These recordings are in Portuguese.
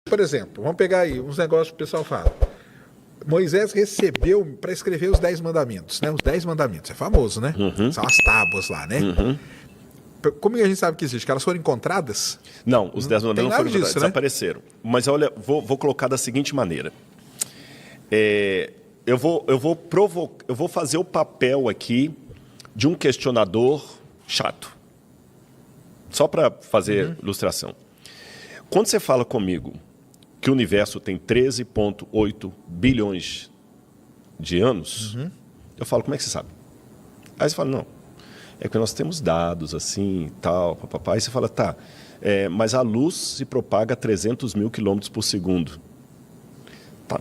Por exemplo, vamos pegar aí uns negócios que o pessoal fala. Moisés recebeu para escrever os 10 mandamentos, né? Os 10 mandamentos, é famoso, né? São as tábuas lá, né? Como a gente sabe que existe? Que elas foram encontradas? Não, os 10 mandamentos não foram encontrados, né? desapareceram. Mas olha, vou colocar da seguinte maneira. Eu vou fazer o papel aqui de um questionador chato. Só para fazer ilustração. Quando você fala comigo que o universo tem 13,8 bilhões de anos, eu falo, como é que você sabe? Aí você fala, não, é que nós temos dados assim e tal, papapá. Aí você fala, tá, mas a luz se propaga a 300 mil quilômetros por segundo. Tá,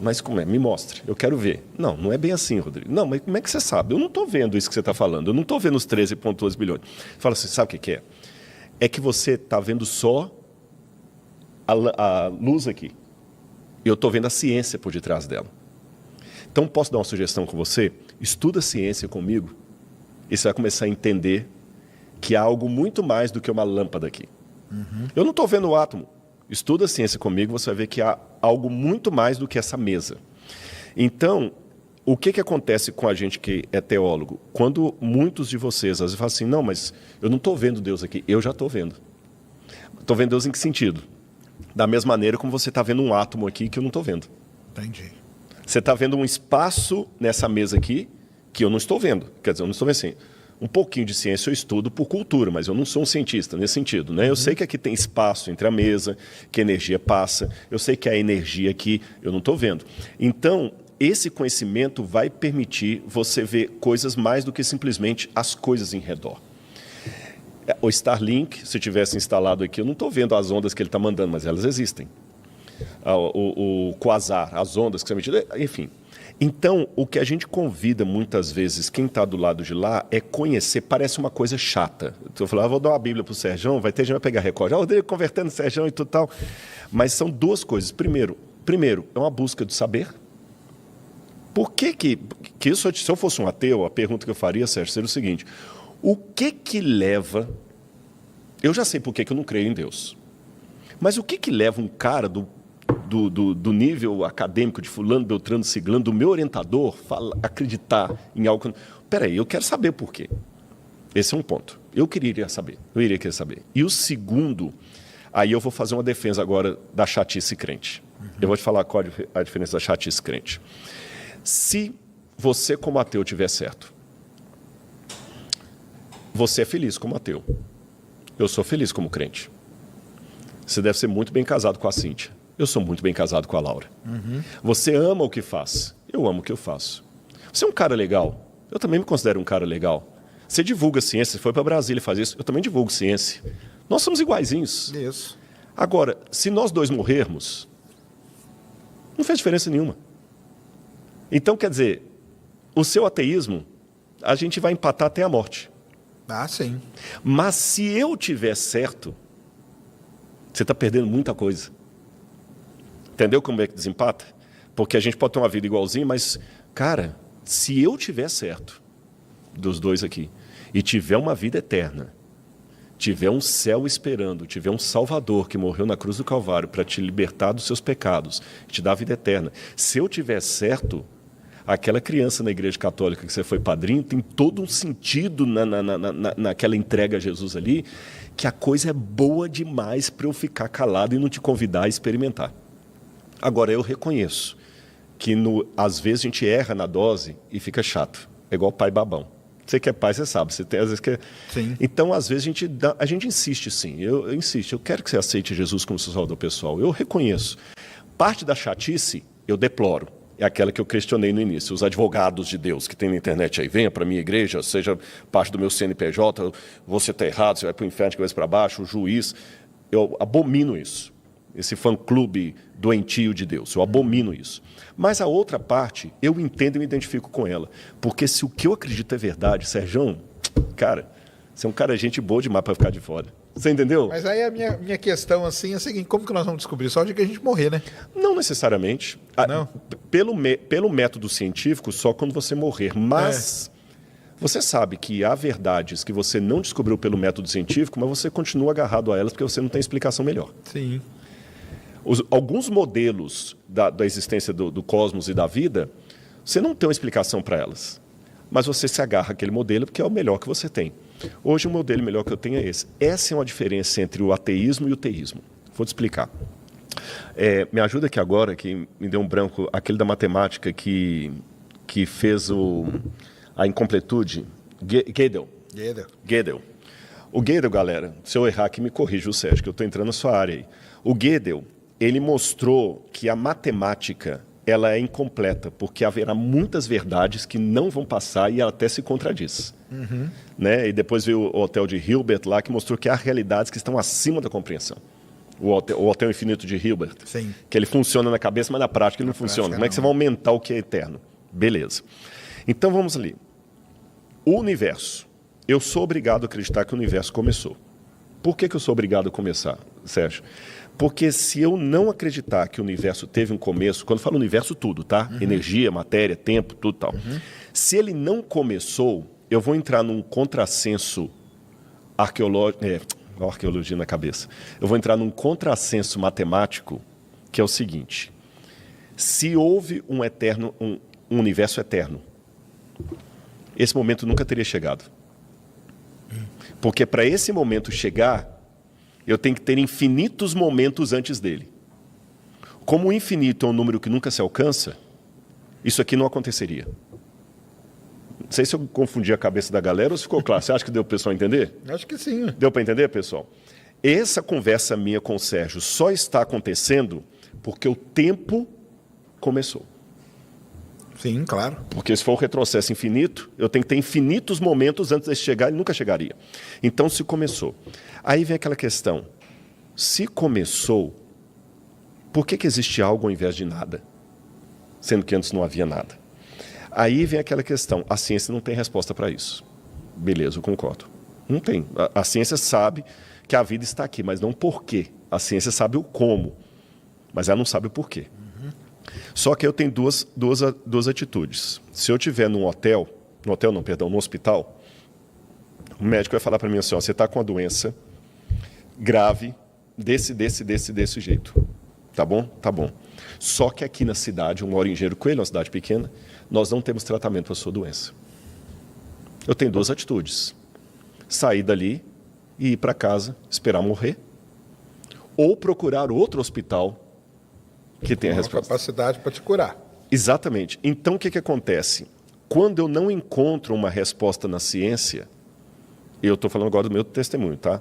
mas como é? Me mostre, eu quero ver. Não, não é bem assim, Rodrigo. Não, mas como é que você sabe? Eu não estou vendo isso que você está falando, eu não estou vendo os 13,8 bilhões. Fala assim, sabe o que é? É que você está vendo só a luz aqui. E eu estou vendo a ciência por detrás dela. Então, posso dar uma sugestão com você? Estuda ciência comigo e você vai começar a entender que há algo muito mais do que uma lâmpada aqui. Eu não estou vendo o átomo. Estuda ciência comigo, você vai ver que há algo muito mais do que essa mesa. Então, o que acontece com a gente que é teólogo? Quando muitos de vocês às vezes falam assim, não, mas eu não estou vendo Deus aqui. Eu já estou vendo. Estou vendo Deus em que sentido? Da mesma maneira como você está vendo um átomo aqui que eu não estou vendo. Entendi. Você está vendo um espaço nessa mesa aqui que eu não estou vendo. Quer dizer, eu não estou vendo assim. Um pouquinho de ciência eu estudo por cultura, mas eu não sou um cientista nesse sentido, né? Eu sei que aqui tem espaço entre a mesa, que a energia passa. Eu sei que a energia aqui eu não estou vendo. Então, esse conhecimento vai permitir você ver coisas mais do que simplesmente as coisas em redor. O Starlink, se tivesse instalado aqui, eu não estou vendo as ondas que ele está mandando, mas elas existem. O Quasar, as ondas que são emitidas, enfim. Então, o que a gente convida muitas vezes, quem está do lado de lá, é conhecer, parece uma coisa chata. Eu falava, vou dar uma Bíblia para o Serjão, vai ter gente que vai pegar recorde. Rodrigo convertendo o Serjão e tudo tal. Mas são duas coisas. Primeiro, é uma busca de saber. Por que isso, se eu fosse um ateu, a pergunta que eu faria, Sérgio, seria o seguinte: o que leva... Eu já sei por que eu não creio em Deus. Mas o que leva um cara do nível acadêmico de fulano, beltrano, ciclano, do meu orientador, acreditar em algo... Peraí, eu quero saber por quê. Esse é um ponto. Eu iria querer saber. E o segundo, aí eu vou fazer uma defesa agora da chatice crente. Eu vou te falar qual a diferença da chatice crente. Se você, como ateu, tiver certo, você é feliz como ateu. Eu sou feliz como crente. Você deve ser muito bem casado com a Cíntia. Eu sou muito bem casado com a Laura. Você ama o que faz. Eu amo o que eu faço. Você é um cara legal. Eu também me considero um cara legal. Você divulga ciência. Você foi para Brasília e faz isso. Eu também divulgo ciência. Nós somos iguaizinhos. Isso. Agora, se nós dois morrermos, não fez diferença nenhuma. Então, quer dizer, o seu ateísmo, a gente vai empatar até a morte. Ah, sim. Mas se eu tiver certo, você está perdendo muita coisa. Entendeu como é que desempata? Porque a gente pode ter uma vida igualzinha, mas, cara, se eu tiver certo, dos dois aqui, e tiver uma vida eterna, tiver um céu esperando, tiver um Salvador que morreu na cruz do Calvário para te libertar dos seus pecados, te dar a vida eterna, se eu tiver certo, aquela criança na igreja católica que você foi padrinho tem todo um sentido naquela entrega a Jesus ali, que a coisa é boa demais para eu ficar calado e não te convidar a experimentar. Agora, eu reconheço que às vezes a gente erra na dose e fica chato. É igual pai babão. Você que é pai, você sabe. Você tem, às vezes, Sim. Então, às vezes, a gente insiste, sim. Eu insisto. Eu quero que você aceite Jesus como seu salvador pessoal. Eu reconheço. Parte da chatice, eu deploro. É aquela que eu questionei no início. Os advogados de Deus que tem na internet aí, venha para a minha igreja, seja parte do meu CNPJ, você está errado, você vai para o inferno de cabeça para baixo, o juiz. Eu abomino isso. Esse fã-clube doentio de Deus. Eu abomino isso. Mas a outra parte, eu entendo e me identifico com ela. Porque se o que eu acredito é verdade, Serjão, cara, você é um cara gente boa demais para ficar de fora. Você entendeu? Mas aí a minha questão assim é a seguinte: como que nós vamos descobrir? Só de que a gente morrer, né? Não necessariamente. Não? Pelo método científico, só quando você morrer. Mas você sabe que há verdades que você não descobriu pelo método científico, mas você continua agarrado a elas porque você não tem explicação melhor. Sim. Alguns modelos da existência do cosmos e da vida, você não tem uma explicação para elas. Mas você se agarra àquele modelo porque é o melhor que você tem. Hoje o modelo melhor que eu tenho é esse. Essa é uma diferença entre o ateísmo e o teísmo. Vou te explicar. Me ajuda aqui agora, que me deu um branco, aquele da matemática que fez a incompletude. Gödel. O Gödel, galera, se eu errar aqui, me corrija o Sérgio, que eu estou entrando na sua área aí. O Gödel, ele mostrou que a matemática ela é incompleta, porque haverá muitas verdades que não vão passar e ela até se contradiz. Né? E depois veio o Hotel de Hilbert lá, que mostrou que há realidades que estão acima da compreensão. O Hotel Infinito de Hilbert. Sim. Que ele funciona na cabeça, mas na prática ele não funciona. Como é que você vai aumentar o que é eterno? Beleza. Então vamos ali. O universo. Eu sou obrigado a acreditar que o universo começou. Por que eu sou obrigado a começar, Sérgio? Porque se eu não acreditar que o universo teve um começo, quando eu falo universo, tudo, tá? Energia, matéria, tempo, tudo tal. Se ele não começou, eu vou entrar num contrassenso arqueológico. Arqueologia na cabeça. Eu vou entrar num contrassenso matemático, que é o seguinte: se houve um universo eterno, esse momento nunca teria chegado. Porque para esse momento chegar, eu tenho que ter infinitos momentos antes dele. Como o infinito é um número que nunca se alcança, isso aqui não aconteceria. Não sei se eu confundi a cabeça da galera ou se ficou claro. Você acha que deu para o pessoal entender? Acho que sim. Deu para entender, pessoal? Essa conversa minha com o Sérgio só está acontecendo porque o tempo começou. Sim, claro. Porque se for um retrocesso infinito, eu tenho que ter infinitos momentos antes de chegar, ele nunca chegaria. Então, se começou. Aí vem aquela questão. Se começou, por que existe algo ao invés de nada? Sendo que antes não havia nada. Aí vem aquela questão. A ciência não tem resposta para isso. Beleza, eu concordo. Não tem. A ciência sabe que a vida está aqui, mas não o porquê. A ciência sabe o como, mas ela não sabe o porquê. Só que eu tenho duas atitudes. Se eu estiver num hotel, no hospital, o médico vai falar para mim assim, ó, você está com uma doença grave, desse jeito. Tá bom? Tá bom. Só que aqui na cidade, eu moro em Engenheiro Coelho, uma cidade pequena, nós não temos tratamento para a sua doença. Eu tenho duas atitudes. Sair dali e ir para casa, esperar morrer, ou procurar outro hospital que tem a resposta. Capacidade para te curar. Exatamente. Então, o que acontece? Quando eu não encontro uma resposta na ciência, eu estou falando agora do meu testemunho, tá?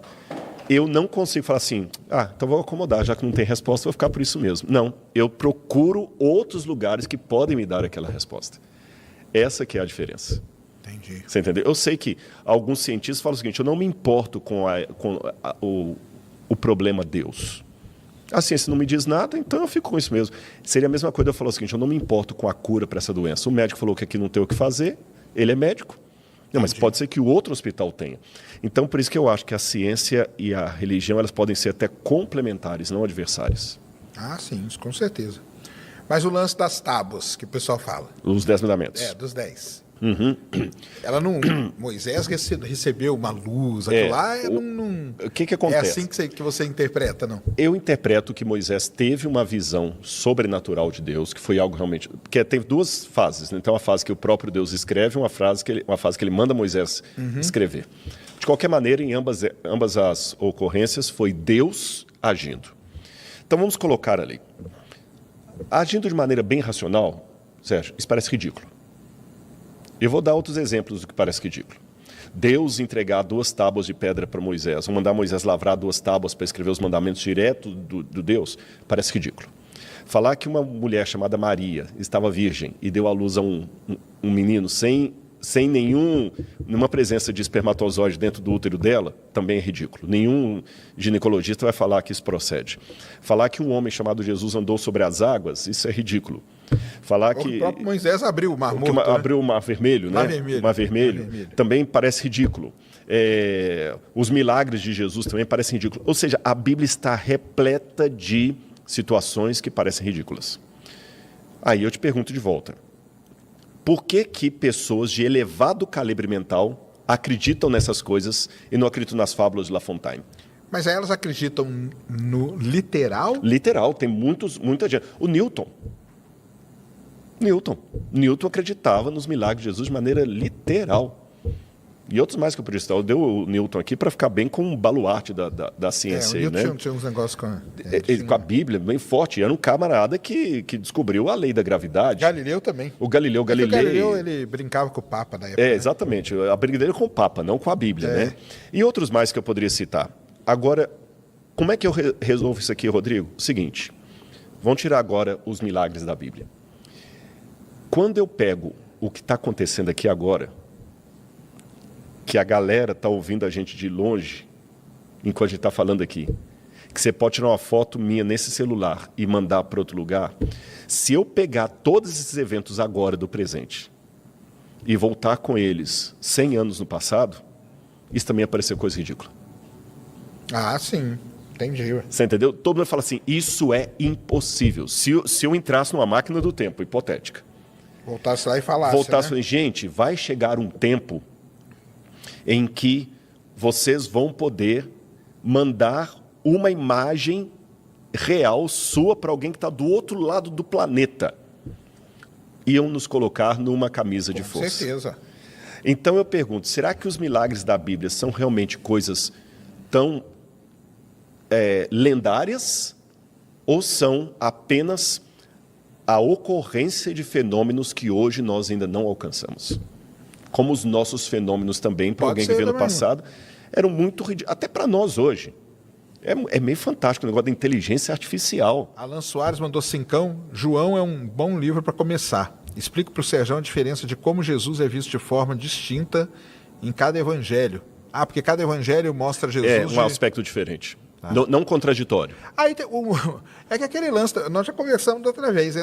Eu não consigo falar assim, então vou acomodar, já que não tem resposta, vou ficar por isso mesmo. Não, eu procuro outros lugares que podem me dar aquela resposta. Essa que é a diferença. Entendi. Você entendeu? Eu sei que alguns cientistas falam o seguinte, eu não me importo com o problema Deus. A ciência não me diz nada, então eu fico com isso mesmo. Seria a mesma coisa eu falar o seguinte, eu não me importo com a cura para essa doença. O médico falou que aqui não tem o que fazer, ele é médico. Não, mas pode ser que o outro hospital tenha. Então, por isso que eu acho que a ciência e a religião elas podem ser até complementares, não adversárias. Ah, sim, isso com certeza. Mas o lance das tábuas, que o pessoal fala. Os 10 mandamentos. Dos 10. Ela não... Moisés recebeu uma luz, aquilo lá... O que acontece? É assim que você interpreta, não? Eu interpreto que Moisés teve uma visão sobrenatural de Deus, que foi algo realmente... Porque teve duas fases, né? Então, uma fase que o próprio Deus escreve, uma fase que ele manda Moisés escrever. De qualquer maneira, em ambas as ocorrências, foi Deus agindo. Então, vamos colocar ali. Agindo de maneira bem racional, Sérgio, isso parece ridículo. Eu vou dar outros exemplos do que parece ridículo. Deus entregar 2 tábuas de pedra para Moisés, ou mandar Moisés lavrar 2 tábuas para escrever os mandamentos direto do Deus, parece ridículo. Falar que uma mulher chamada estava virgem e deu à luz a um menino sem nenhuma presença de espermatozoide dentro do útero dela, também é ridículo. Nenhum ginecologista vai falar que isso procede. Falar que um homem chamado Jesus andou sobre as águas, isso é ridículo. Falar que o próprio Moisés abriu o Mar Morto. Abriu o Mar Vermelho, né? Mar Vermelho. Também parece ridículo. Os milagres de Jesus também parecem ridículos. Ou seja, a Bíblia está repleta de situações que parecem ridículas. Aí eu te pergunto de volta. Por que pessoas de elevado calibre mental acreditam nessas coisas e não acreditam nas fábulas de La Fontaine? Mas aí elas acreditam no literal? Literal, tem muita gente. O Newton acreditava nos milagres de Jesus de maneira literal. E outros mais que eu podia citar. Eu dei o Newton aqui para ficar bem com um baluarte da ciência. O Newton aí, né? tinha uns negócios com... Com a Bíblia, bem forte. Era um camarada que descobriu a lei da gravidade. Galileu também. O Galileu ele brincava com o Papa da época. Exatamente. A briga dele é com o Papa, não com a Bíblia. Né? E outros mais que eu poderia citar. Agora, como é que eu resolvo isso aqui, Rodrigo? Seguinte, vamos tirar agora os milagres da Bíblia. Quando eu pego o que está acontecendo aqui agora, que a galera está ouvindo a gente de longe, enquanto a gente está falando aqui, que você pode tirar uma foto minha nesse celular e mandar para outro lugar, se eu pegar todos esses eventos agora do presente e voltar com eles 100 anos no passado, isso também ia parecer coisa ridícula. Ah, sim. Entendi. Você entendeu? Todo mundo fala assim, isso é impossível. Se eu entrasse numa máquina do tempo, hipotética, voltasse lá e falasse, né? Gente, vai chegar um tempo em que vocês vão poder mandar uma imagem real sua para alguém que está do outro lado do planeta. Iam nos colocar numa camisa de força. Com certeza. Então eu pergunto, será que os milagres da Bíblia são realmente coisas tão lendárias ou são apenas a ocorrência de fenômenos que hoje nós ainda não alcançamos? Como os nossos fenômenos também, para alguém que veio no passado, eram muito ridículos. Até para nós hoje. É meio fantástico o negócio da inteligência artificial. Alan Soares mandou 5. João é um bom livro para começar. Explica para o Sérgio a diferença de como Jesus é visto de forma distinta em cada evangelho. Ah, porque cada evangelho mostra Jesus... um aspecto diferente. Não contraditório. Aí é que aquele lance, nós já conversamos da outra vez,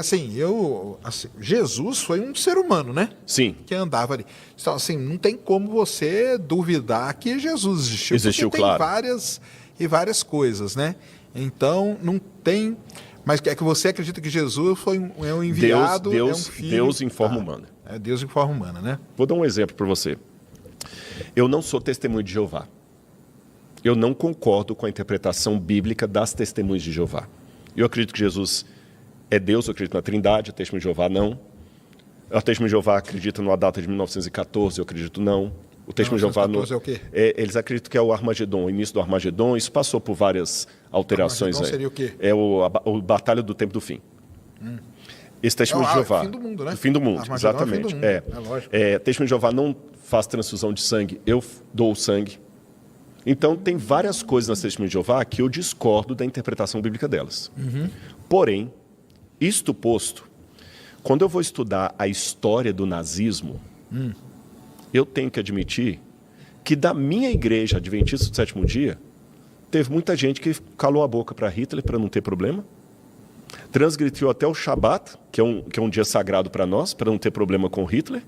Jesus foi um ser humano, né? Sim. Que andava ali. Então, assim, não tem como você duvidar que Jesus existiu. Existiu, porque claro. Tem várias coisas, né? Então, não tem... Mas é que você acredita que Jesus foi um enviado, é um filho... Deus em forma humana. É Deus em forma humana, né? Vou dar um exemplo para você. Eu não sou testemunho de Jeová. Eu não concordo com a interpretação bíblica das testemunhas de Jeová. Eu acredito que Jesus é Deus, eu acredito na Trindade, a testemunha de Jeová não. A testemunha de Jeová acredita numa data de 1914, eu acredito não. O testemunho de Jeová é o quê? Eles acreditam que é o Armagedon, o início do Armagedon. Isso passou por várias alterações. Armagedon seria o quê? É o Batalha do Tempo do Fim. Esse testemunho de Jeová. O fim do mundo, né? O fim do mundo, Armagedon exatamente. É o fim do mundo. Lógico. Testemunho de Jeová não faz transfusão de sangue, eu dou o sangue. Então, tem várias coisas nas testemunhas de Jeová que eu discordo da interpretação bíblica delas. Porém, isto posto, quando eu vou estudar a história do nazismo, eu tenho que admitir que da minha igreja adventista do sétimo dia, teve muita gente que calou a boca para Hitler para não ter problema, transgrediu até o Shabat, que é um dia sagrado para nós, para não ter problema com Hitler,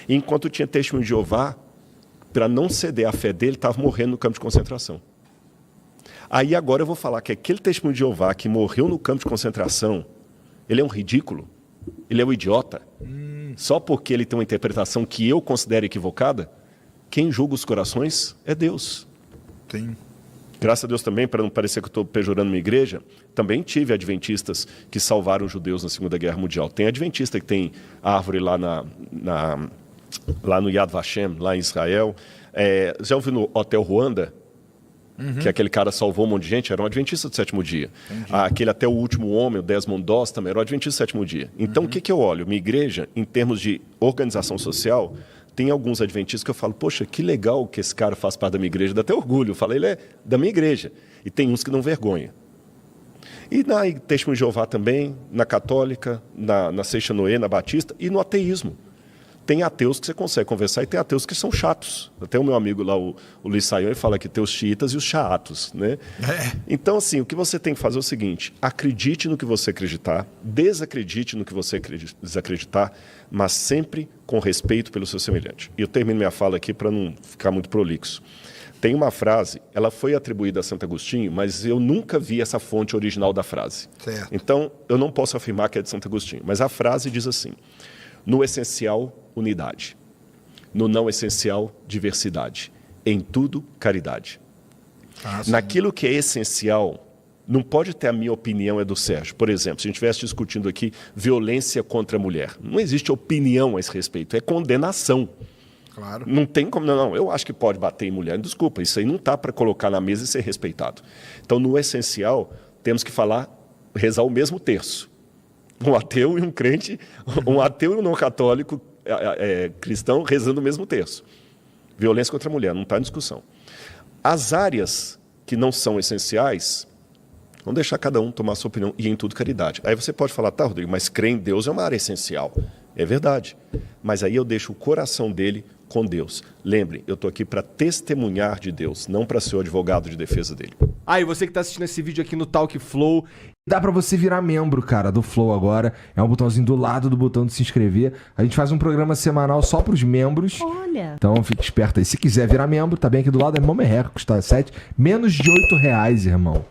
e enquanto tinha testemunho de Jeová, para não ceder à fé dele, estava morrendo no campo de concentração. Aí agora eu vou falar que aquele testemunho de Jeová que morreu no campo de concentração, ele é um ridículo, ele é um idiota, só porque ele tem uma interpretação que eu considero equivocada. Quem julga os corações é Deus. Sim. Graças a Deus também, para não parecer que eu estou pejorando minha igreja, também tive adventistas que salvaram os judeus na Segunda Guerra Mundial. Tem adventista que tem árvore lá lá no Yad Vashem, lá em Israel. Já ouviu no Hotel Ruanda? Que aquele cara salvou um monte de gente, era um adventista do sétimo dia. Aquele Até o Último Homem, o Desmond Doss, também era um adventista do sétimo dia. Então, o que eu olho? Minha igreja, em termos de organização social, tem alguns adventistas que eu falo, poxa, que legal que esse cara faz parte da minha igreja, dá até orgulho. Eu falo, ele é da minha igreja. E tem uns que dão vergonha. E na Testemunho de Jeová também, na católica, na Seixa Noé, na batista, e no ateísmo. Tem ateus que você consegue conversar e tem ateus que são chatos. Até o meu amigo lá, o Luiz Saião, ele fala que tem os xiitas e os chatos, né? Então, assim, o que você tem que fazer é o seguinte, acredite no que você acreditar, desacredite no que você desacreditar, mas sempre com respeito pelo seu semelhante. E eu termino minha fala aqui para não ficar muito prolixo. Tem uma frase, ela foi atribuída a Santo Agostinho, mas eu nunca vi essa fonte original da frase. Certo. Então, eu não posso afirmar que é de Santo Agostinho, mas a frase diz assim: no essencial, unidade. No não essencial, diversidade. Em tudo, caridade. Naquilo que é essencial, não pode ter a minha opinião, é do Sérgio. Por exemplo, se a gente estivesse discutindo aqui violência contra a mulher, não existe opinião a esse respeito, é condenação. Claro. Não tem como, não, eu acho que pode bater em mulher, desculpa, isso aí não está para colocar na mesa e ser respeitado. Então, no essencial, temos que rezar o mesmo terço. Um ateu e um crente, um ateu e um não católico cristão rezando o mesmo terço. Violência contra a mulher, não está em discussão. As áreas que não são essenciais, vamos deixar cada um tomar a sua opinião e em tudo caridade. Aí você pode falar, tá, Rodrigo, mas crer em Deus é uma área essencial. É verdade. Mas aí eu deixo o coração dele com Deus. Lembre, eu estou aqui para testemunhar de Deus, não para ser o advogado de defesa dele. E você que está assistindo esse vídeo aqui no Talk Flow, dá para você virar membro, cara, do Flow agora. É um botãozinho do lado do botão de se inscrever. A gente faz um programa semanal só para os membros. Olha. Então fique esperto aí. Se quiser virar membro, tá bem aqui do lado, é mão merreca, custa menos de R$8, irmão.